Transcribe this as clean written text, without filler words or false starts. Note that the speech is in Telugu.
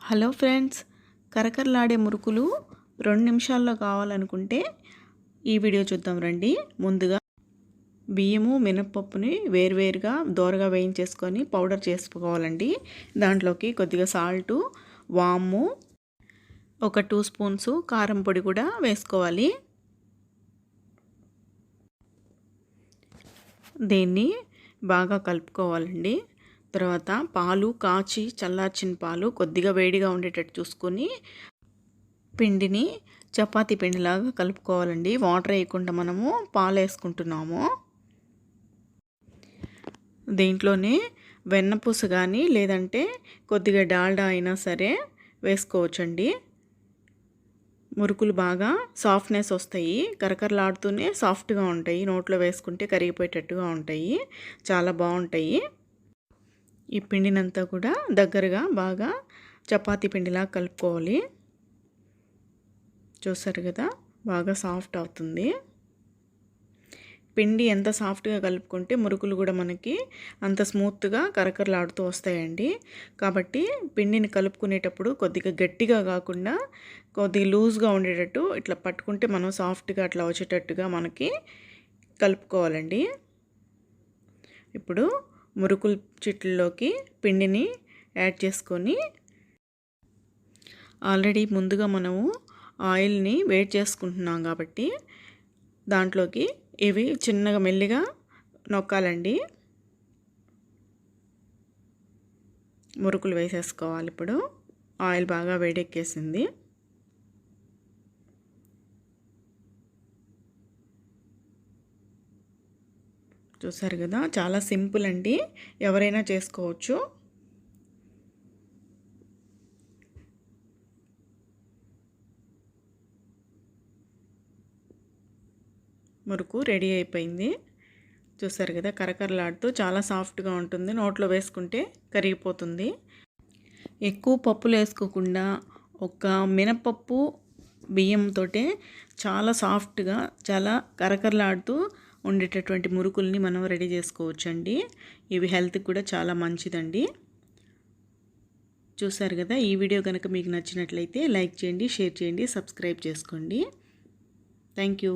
హలో ఫ్రెండ్స్, కరకరలాడే మురుకులు 2 నిమిషాల్లో కావాలనుకుంటే ఈ వీడియో చూద్దాం రండి. ముందుగా బియ్యము మినపప్పుని వేరువేరుగా దోరగా వేయించేసుకొని పౌడర్ చేసుకోవాలండి. దాంట్లోకి కొద్దిగా సాల్టు, వాము, ఒక 2 స్పూన్స్ కారం పొడి కూడా వేసుకోవాలి. దీన్ని బాగా కలుపుకోవాలండి. తర్వాత పాలు కాచి చల్లార్చిన పాలు కొద్దిగా వేడిగా ఉండేటట్టు చూసుకొని పిండిని చపాతీ పిండిలాగా కలుపుకోవాలండి. వాటర్ వేయకుండా మనము పాలు వేసుకుంటున్నాము. దీంట్లోనే వెన్నపూస కానీ లేదంటే కొద్దిగా డాల్డా అయినా సరే వేసుకోవచ్చండి. మురుకులు బాగా సాఫ్ట్నెస్ వస్తాయి, కరకరలాడుతూనే సాఫ్ట్గా ఉంటాయి. నోట్లో వేసుకుంటే కరిగిపోయేటట్టుగా ఉంటాయి, చాలా బాగుంటాయి. ఈ పిండినంతా కూడా దగ్గరగా బాగా చపాతీ పిండిలా కలుపుకోవాలి. చూసారు కదా, బాగా సాఫ్ట్ అవుతుంది. పిండి ఎంత సాఫ్ట్గా కలుపుకుంటే మురుకులు కూడా మనకి అంత స్మూత్గా కరకరలాడుతూ వస్తాయండి. కాబట్టి పిండిని కలుపుకునేటప్పుడు కొద్దిగా గట్టిగా కాకుండా కొద్దిగా లూజ్గా ఉండేటట్టు ఇట్లా పట్టుకుంటే మనం సాఫ్ట్గా అట్లా వచ్చేటట్టుగా మనకి కలుపుకోవాలండి. ఇప్పుడు మురుకుల చిట్లలోకి పిండిని యాడ్ చేసుకొని ఆల్రెడీ ముందుగా మనము ఆయిల్ని వేడి చేసుకుంటున్నాం కాబట్టి దాంట్లోకి ఇవి చిన్నగా మెల్లిగా నొక్కాలండి. మురుకులు వేసేసుకోవాలి. ఇప్పుడు ఆయిల్ బాగా వేడెక్కేసింది. చూసారు కదా, చాలా సింపుల్ అండి, ఎవరైనా చేసుకోవచ్చు. మురుకు రెడీ అయిపోయింది. చూసారు కదా, కరకరలాడుతూ చాలా సాఫ్ట్గా ఉంటుంది. నోట్లో వేసుకుంటే కరిగిపోతుంది. ఎక్కువ పప్పులు వేసుకోకుండా ఒక మినపప్పు బియ్యంతో చాలా సాఫ్ట్గా చాలా కరకరలాడుతూ ఉండేటటువంటి మురుకుల్ని మనం రెడీ చేసుకోవచ్చండి. ఇవి హెల్త్కి కూడా చాలా మంచిదండి. చూసారు కదా, ఈ వీడియో కనుక మీకు నచ్చినట్లయితే లైక్ చేయండి, షేర్ చేయండి, సబ్స్క్రైబ్ చేసుకోండి. Thank you.